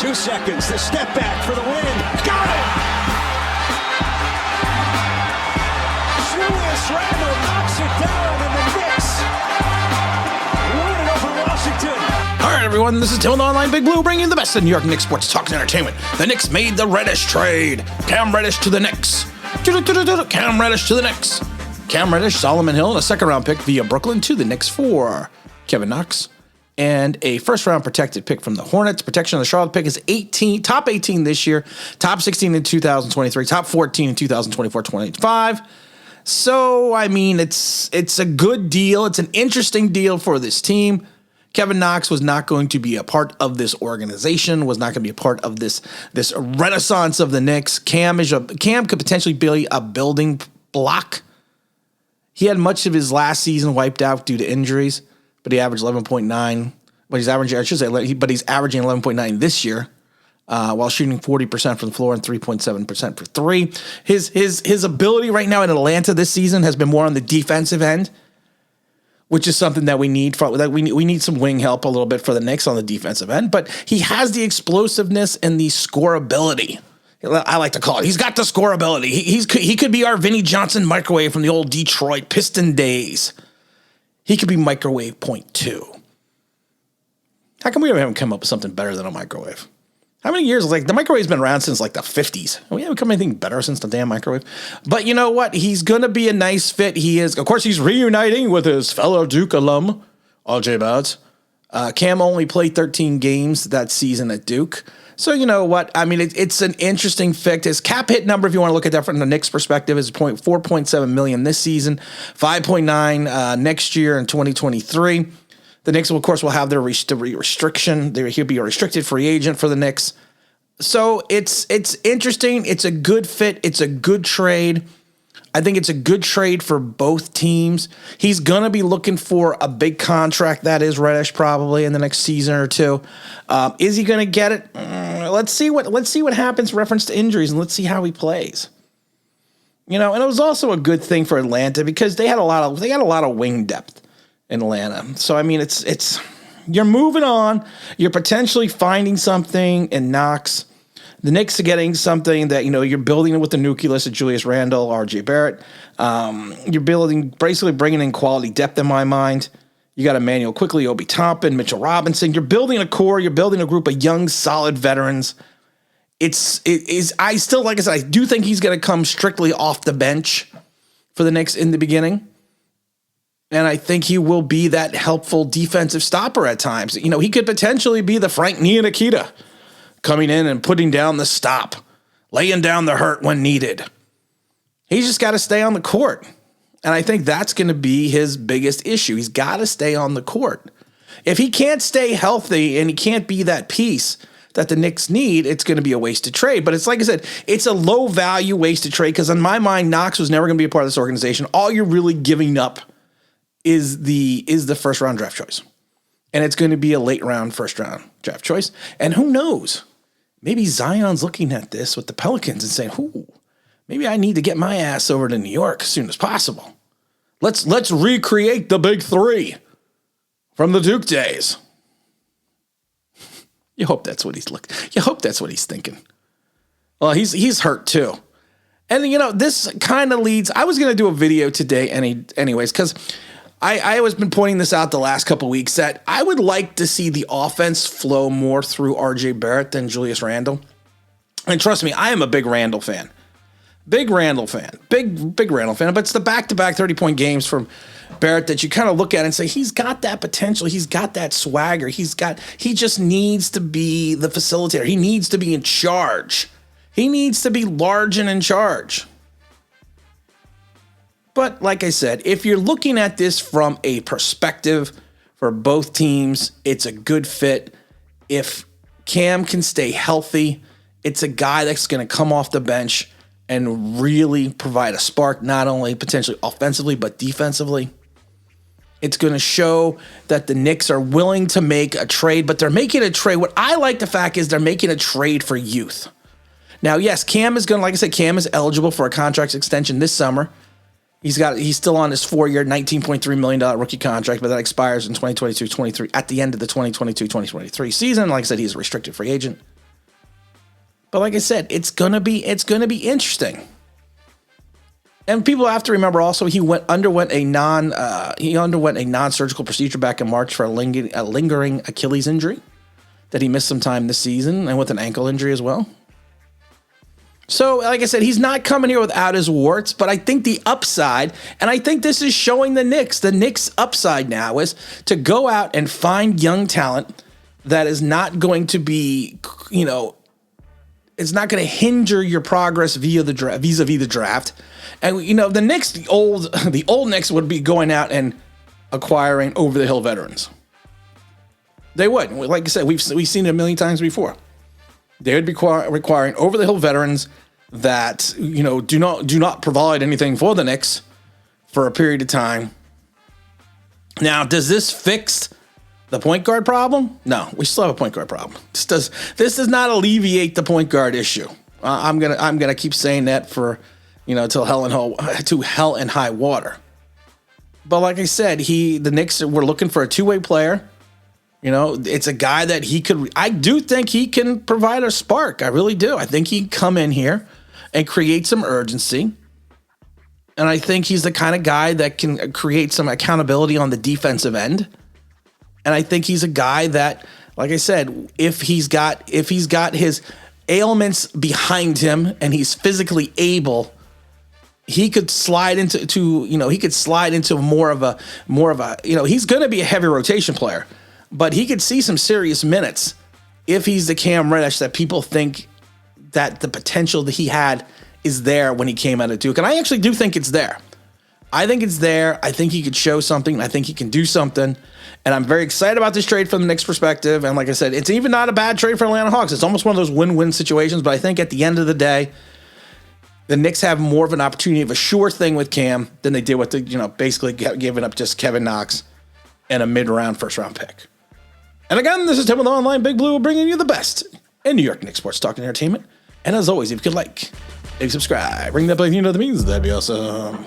2 seconds. The step back for the win. Got it! Julius Randle knocks it down, and the Knicks win it over Washington. All right, everyone, this is Tim, the Online Big Blue, bringing you the best in New York Knicks sports talk and entertainment. The Knicks made the Reddish trade. Cam Reddish to the Knicks. Cam Reddish to the Knicks. Cam Reddish, Solomon Hill, and a second-round pick via Brooklyn to the Knicks for Kevin Knox. And a first-round protected pick from the Hornets. Protection on the Charlotte pick is 18, top 18 this year, top 16 in 2023, top 14 in 2024-25. So, I mean, it's a good deal. It's an interesting deal for this team. Kevin Knox was not going to be a part of this organization, was not going to be a part of this renaissance of the Knicks. Cam could potentially be a building block. He had much of his last season wiped out due to injuries, but he averaged 11.9. But he's averaging 11.9 this year, while shooting 40% from the floor and 3.7% for three. His ability right now in Atlanta this season has been more on the defensive end, which is something that we need. We need some wing help a little bit for the Knicks on the defensive end, but he has the explosiveness and the scoreability. I like to call it. He's got the scoreability. He could be our Vinnie Johnson microwave from the old Detroit Piston days. He could be microwave point 2. How come we haven't come up with something better than a microwave? How many years? Like, the microwave's been around since like the 50s. We haven't come anything better since the damn microwave. But you know what? He's going to be a nice fit. He is. Of course, he's reuniting with his fellow Duke alum, RJ Barrett. Cam only played 13 games that season at Duke. So you know what? I mean, it's an interesting fit. His cap hit number, if you want to look at that from the Knicks' perspective, is $4.7 million this season, $5.9 next year in 2023. The Knicks, of course, will have their restriction. He'll be a restricted free agent for the Knicks. So it's interesting. It's a good fit. It's a good trade. I think it's a good trade for both teams. He's going to be looking for a big contract, that is Reddish, probably in the next season or two. Is he going to get it? Let's see what happens in reference to injuries, and let's see how he plays. You know, and it was also a good thing for Atlanta because they had a lot of wing depth in Atlanta. So I mean, it's you're moving on. You're potentially finding something in Knox. The Knicks are getting something that, you know, you're building it with the nucleus of Julius Randle, RJ Barrett. You're basically bringing in quality depth in my mind. You got Emmanuel Quickly, Obi Toppin, Mitchell Robinson. You're building a core. You're building a group of young, solid veterans. I still, like I said, I do think he's going to come strictly off the bench for the Knicks in the beginning. And I think he will be that helpful defensive stopper at times. You know, he could potentially be the Frank Ntilikina, coming in and putting down the stop, laying down the hurt when needed. He's just got to stay on the court. And I think that's going to be his biggest issue. He's got to stay on the court. If he can't stay healthy and he can't be that piece that the Knicks need, it's going to be a wasted trade. But it's like I said, it's a low-value wasted trade because in my mind, Knox was never going to be a part of this organization. All you're really giving up is the first-round draft choice. And it's going to be a late-round first-round draft choice. And who knows? Maybe Zion's looking at this with the Pelicans and saying, maybe I need to get my ass over to New York as soon as possible. Let's recreate the big three from the Duke days. You hope that's what he's thinking. Well, he's hurt too. And you know, this kind of leads, I was going to do a video today anyways, because I was been pointing this out the last couple weeks that I would like to see the offense flow more through RJ Barrett than Julius Randle. And trust me, I am a big Randle fan. Big Randle fan. But it's the back-to-back 30-point games from Barrett that you kind of look at and say, he's got that potential. He's got that swagger. He just needs to be the facilitator. He needs to be in charge. He needs to be large and in charge. But like I said, if you're looking at this from a perspective for both teams, it's a good fit. If Cam can stay healthy, it's a guy that's going to come off the bench and really provide a spark, not only potentially offensively, but defensively. It's going to show that the Knicks are willing to make a trade, but they're making a trade. What I like the fact is they're making a trade for youth. Now, yes, Cam is going to, like I said, Cam is eligible for a contract extension this summer. He's still on his 4-year, $19.3 million rookie contract, but that expires in 2022-23 at the end of the 2022-2023 season. Like I said, he's a restricted free agent. But like I said, it's gonna be interesting. And people have to remember also he underwent a non-surgical procedure back in March for a lingering Achilles injury that he missed some time this season, and with an ankle injury as well. So, like I said, he's not coming here without his warts, but I think the upside, and I think this is showing the Knicks upside now is to go out and find young talent that is not going to be, it's not going to hinder your progress vis-a-vis the draft. And, the Knicks, the old Knicks would be going out and acquiring over-the-hill veterans. They would. Like I said, we've seen it a million times before. They would be requiring over-the-hill veterans that, do not provide anything for the Knicks for a period of time. Now, does this fix the point guard problem? No, we still have a point guard problem. This does not alleviate the point guard issue. I'm gonna keep saying that for till hell and high water. But like I said, the Knicks were looking for a two-way player. It's a guy that I do think he can provide a spark. I really do. I think he can come in here and create some urgency. And I think he's the kind of guy that can create some accountability on the defensive end. And I think he's a guy that, like I said, if he's got his ailments behind him and he's physically able, he could slide into more of a he's going to be a heavy rotation player, but he could see some serious minutes if he's the Cam Reddish that people think that the potential that he had is there when he came out of Duke. And I actually do think it's there. I think it's there. I think he could show something. I think he can do something. And I'm very excited about this trade from the Knicks' perspective. And like I said, it's even not a bad trade for Atlanta Hawks. It's almost one of those win-win situations. But I think at the end of the day, the Knicks have more of an opportunity of a sure thing with Cam than they did with basically giving up just Kevin Knox and a mid-round first-round pick. And again, this is Tim with Online Big Blue, bringing you the best in New York Knicks sports talk and entertainment. And as always, if you could like, subscribe, ring that bell, that means that'd be awesome.